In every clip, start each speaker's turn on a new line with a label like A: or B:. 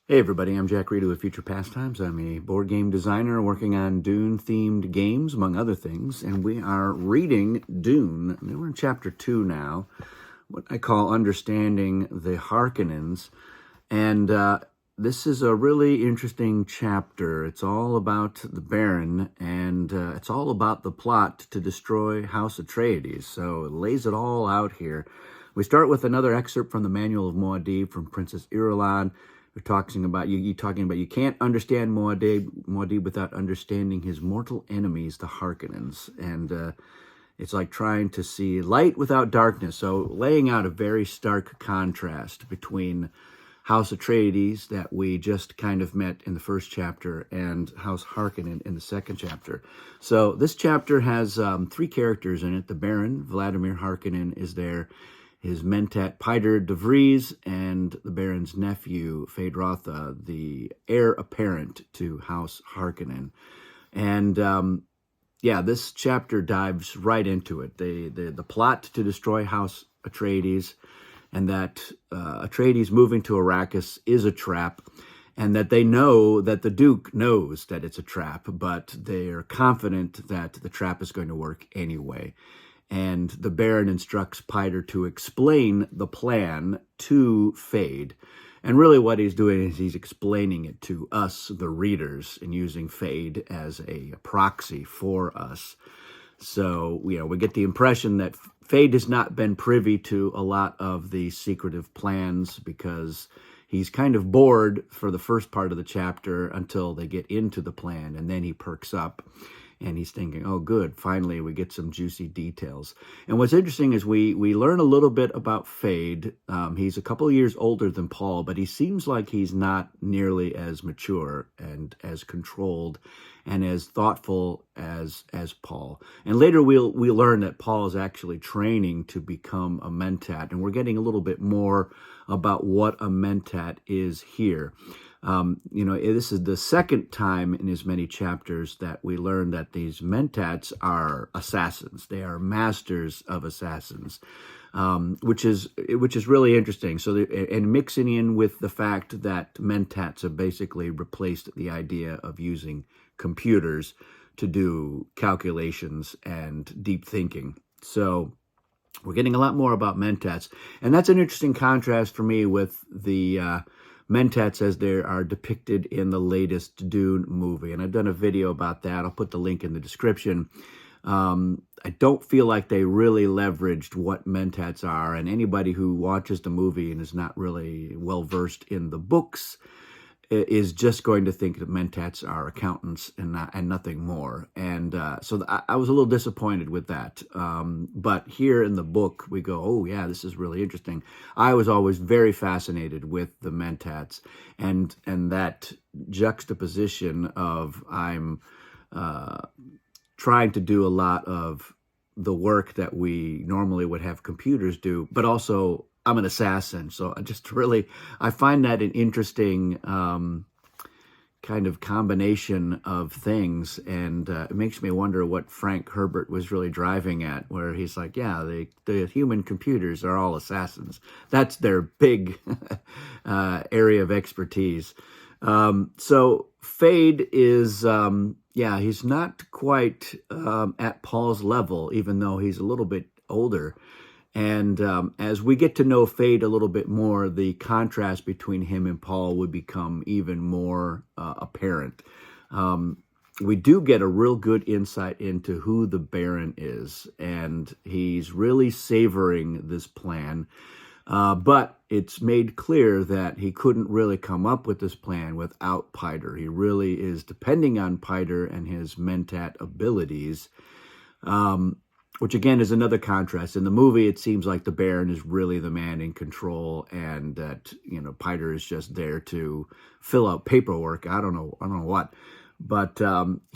A: Hey everybody, I'm Jack Reed with Future Pastimes. I'm a board game designer working on Dune-themed games, among other things, and we are reading Dune. We're in Chapter 2 now, what I call Understanding the Harkonnens, and this is a really interesting chapter. It's all about the Baron, and it's all about the plot to destroy House Atreides, so it lays it all out here. We start with another excerpt from the Manual of Muad'Dib from Princess Irulan. We're talking about you can't understand Muad'Dib without understanding his mortal enemies, the Harkonnens, and it's like trying to see light without darkness. So laying out a very stark contrast between House Atreides that we just kind of met in the first chapter and House Harkonnen in the second chapter. So this chapter has three characters in it. The Baron, Vladimir Harkonnen, is there. His mentat, Piter de Vries, and the Baron's nephew, Feyd-Rautha, the heir apparent to House Harkonnen. And this chapter dives right into it. The plot to destroy House Atreides, and that Atreides moving to Arrakis is a trap, and that they know that the Duke knows that it's a trap, but they are confident that the trap is going to work anyway. And the Baron instructs Piter to explain the plan to Feyd. And really what he's doing is he's explaining it to us, the readers, and using Feyd as a proxy for us. So, we get the impression that Feyd has not been privy to a lot of the secretive plans because he's kind of bored for the first part of the chapter until they get into the plan, and then he perks up. And he's thinking, oh, good, finally we get some juicy details. And what's interesting is we learn a little bit about Feyd. He's a couple of years older than Paul, but he seems like he's not nearly as mature and as controlled and as thoughtful as Paul. And later we'll learn that Paul is actually training to become a mentat, and we're getting a little bit more about what a mentat is here. This is the second time in as many chapters that we learn that these mentats are assassins. They are masters of assassins, which is really interesting. So, and mixing in with the fact that mentats have basically replaced the idea of using computers to do calculations and deep thinking. So we're getting a lot more about mentats, and that's an interesting contrast for me with the mentats as they are depicted in the latest Dune movie. And I've done a video about that. I'll put the link in the description. I don't feel like they really leveraged what mentats are, and anybody who watches the movie and is not really well versed in the books is just going to think that mentats are accountants and nothing more. And so I was a little disappointed with that. But here in the book, we go, oh yeah, this is really interesting. I was always very fascinated with the mentats and that juxtaposition of I'm trying to do a lot of the work that we normally would have computers do, but also I'm an assassin. So I find that an interesting kind of combination of things. And it makes me wonder what Frank Herbert was really driving at, where he's like, yeah, the human computers are all assassins. That's their big area of expertise. So Feyd is, he's not quite at Paul's level, even though he's a little bit older. And as we get to know Feyd a little bit more, the contrast between him and Paul would become even more apparent. We do get a real good insight into who the Baron is, and he's really savoring this plan. But it's made clear that he couldn't really come up with this plan without Piter. He really is depending on Piter and his mentat abilities. Which again is another contrast. In the movie, it seems like the Baron is really the man in control, and that Piter is just there to fill out paperwork. I don't know what, but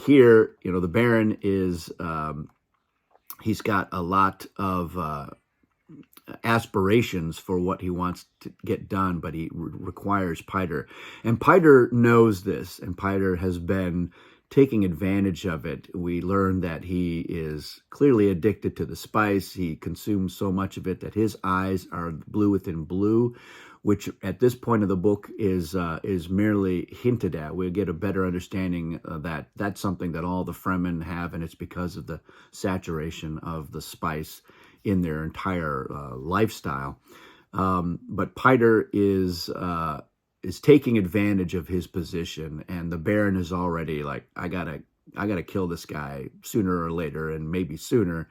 A: here the Baron is he's got a lot of aspirations for what he wants to get done, but he requires Piter, and Piter knows this, and Piter has been taking advantage of it. We learn that he is clearly addicted to the spice. He consumes so much of it that his eyes are blue within blue, which at this point of the book is merely hinted at. We'll get a better understanding that that's something that all the Fremen have, and it's because of the saturation of the spice in their entire lifestyle. But Piter is taking advantage of his position, and the Baron is already like, I gotta kill this guy sooner or later, and maybe sooner.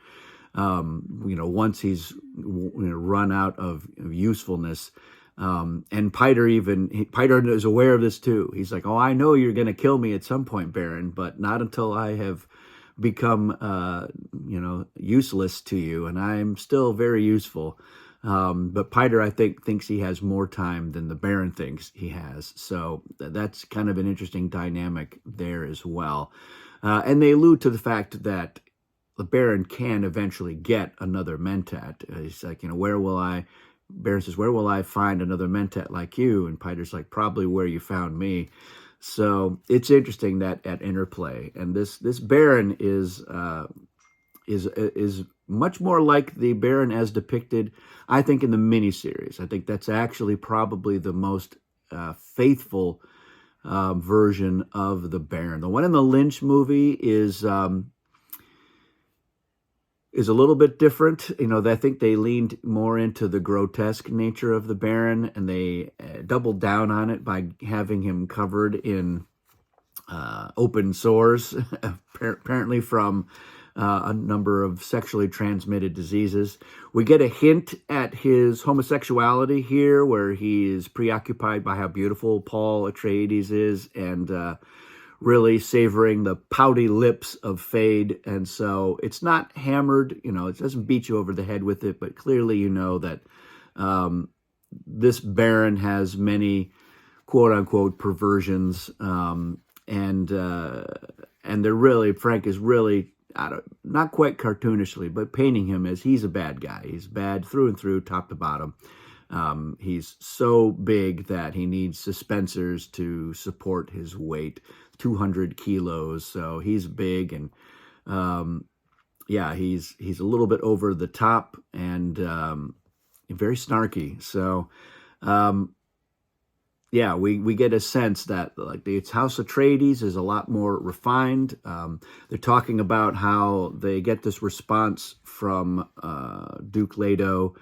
A: Once he's run out of usefulness. And Piter is aware of this too. He's like, oh, I know you're going to kill me at some point, Baron, but not until I have become, useless to you, and I'm still very useful. But Piter, I think, thinks he has more time than the Baron thinks he has. So that's kind of an interesting dynamic there as well. And they allude to the fact that the Baron can eventually get another Mentat. He's like, Baron says, where will I find another Mentat like you? And Piter's like, probably where you found me. So it's interesting that interplay. And this Baron is much more like the Baron as depicted, I think, in the miniseries. I think that's actually probably the most faithful version of the Baron. The one in the Lynch movie is a little bit different. I think they leaned more into the grotesque nature of the Baron, and they doubled down on it by having him covered in open sores, apparently from a number of sexually transmitted diseases. We get a hint at his homosexuality here, where he is preoccupied by how beautiful Paul Atreides is, and really savoring the pouty lips of Fade. And so it's not hammered, it doesn't beat you over the head with it, but clearly that this Baron has many quote-unquote perversions, and they're really, Frank is really, not quite cartoonishly, but painting him as he's a bad guy. He's bad through and through, top to bottom. He's so big that he needs suspensors to support his weight, 200 kilos. So he's big, and he's a little bit over the top, and very snarky. So we get a sense that it's House Atreides is a lot more refined. They're talking about how they get this response from Duke Leto.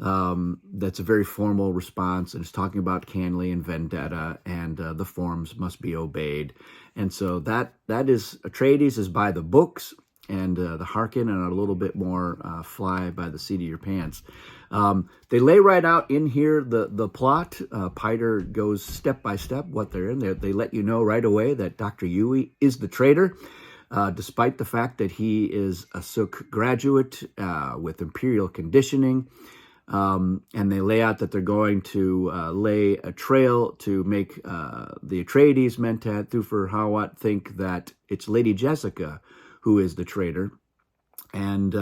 A: That's a very formal response, and it's talking about Canley and vendetta, and the forms must be obeyed. And so that is, Atreides is by the books, and the Harkonnen are a little bit more fly by the seat of your pants. They lay right out in here the plot. Piter goes step by step what they're in. They let you know right away that Dr. Yui is the traitor, despite the fact that he is a Suk graduate with Imperial conditioning. And they lay out that they're going to lay a trail to make the Atreides, Mentat, Thufir Hawat think that it's Lady Jessica who is the traitor. And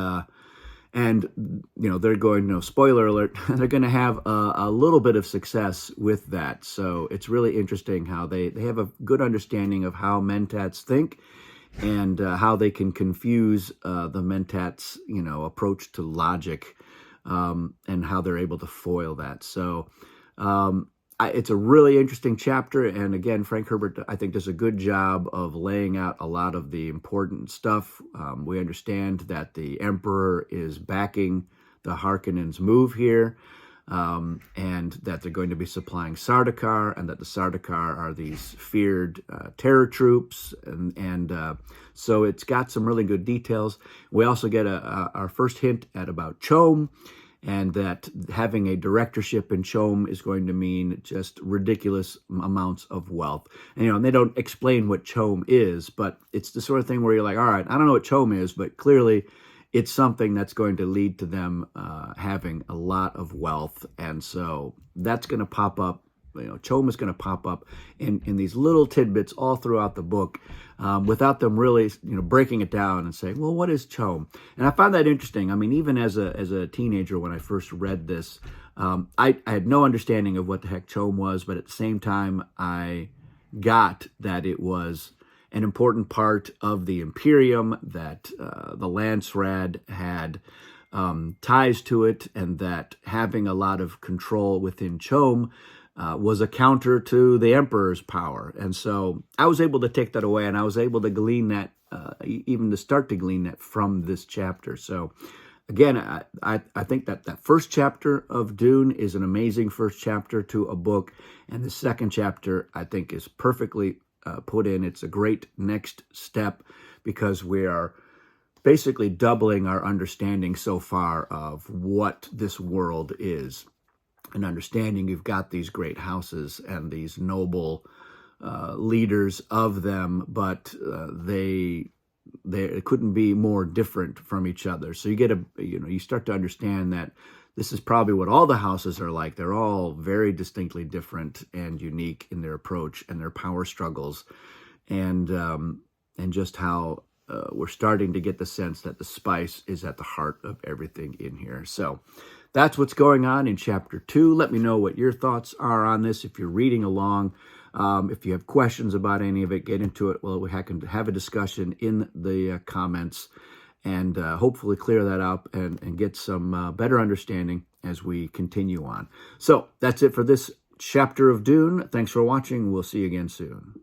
A: they're going, spoiler alert, they're going to have a little bit of success with that. So it's really interesting how they have a good understanding of how Mentats think, and how they can confuse the Mentats, approach to logic, and how they're able to foil that. So it's a really interesting chapter. And again, Frank Herbert, I think, does a good job of laying out a lot of the important stuff. We understand that the Emperor is backing the Harkonnens' move here, and that they're going to be supplying Sardaukar, and that the Sardaukar are these feared terror troops. And so it's got some really good details. We also get our first hint about Chom, and that having a directorship in Chom is going to mean just ridiculous amounts of wealth. And, they don't explain what Chom is, but it's the sort of thing where you're like, all right, I don't know what Chom is, but clearly it's something that's going to lead to them having a lot of wealth. And so that's going to pop up. Chom is going to pop up in these little tidbits all throughout the book, without them really, breaking it down and saying, well, what is Chom? And I found that interesting. I mean, even as a teenager, when I first read this, I had no understanding of what the heck Chom was, but at the same time, I got that it was an important part of the Imperium, that the Landsraad had ties to it, and that having a lot of control within Chom was a counter to the Emperor's power. And so I was able to take that away, and I was able to glean that, even to start to glean that from this chapter. So again, I think that first chapter of Dune is an amazing first chapter to a book, and the second chapter, I think, is perfectly put in. It's a great next step because we are basically doubling our understanding so far of what this world is. And understanding you've got these great houses and these noble leaders of them, but they couldn't be more different from each other. So you get you start to understand that this is probably what all the houses are like. They're all very distinctly different and unique in their approach and their power struggles, and just how we're starting to get the sense that the spice is at the heart of everything in here. So that's what's going on in chapter 2. Let me know what your thoughts are on this if you're reading along. If you have questions about any of it, get into it. Well, we can have a discussion in the comments, and hopefully clear that up and get some better understanding as we continue on. So that's it for this chapter of Dune. Thanks for watching. We'll see you again soon.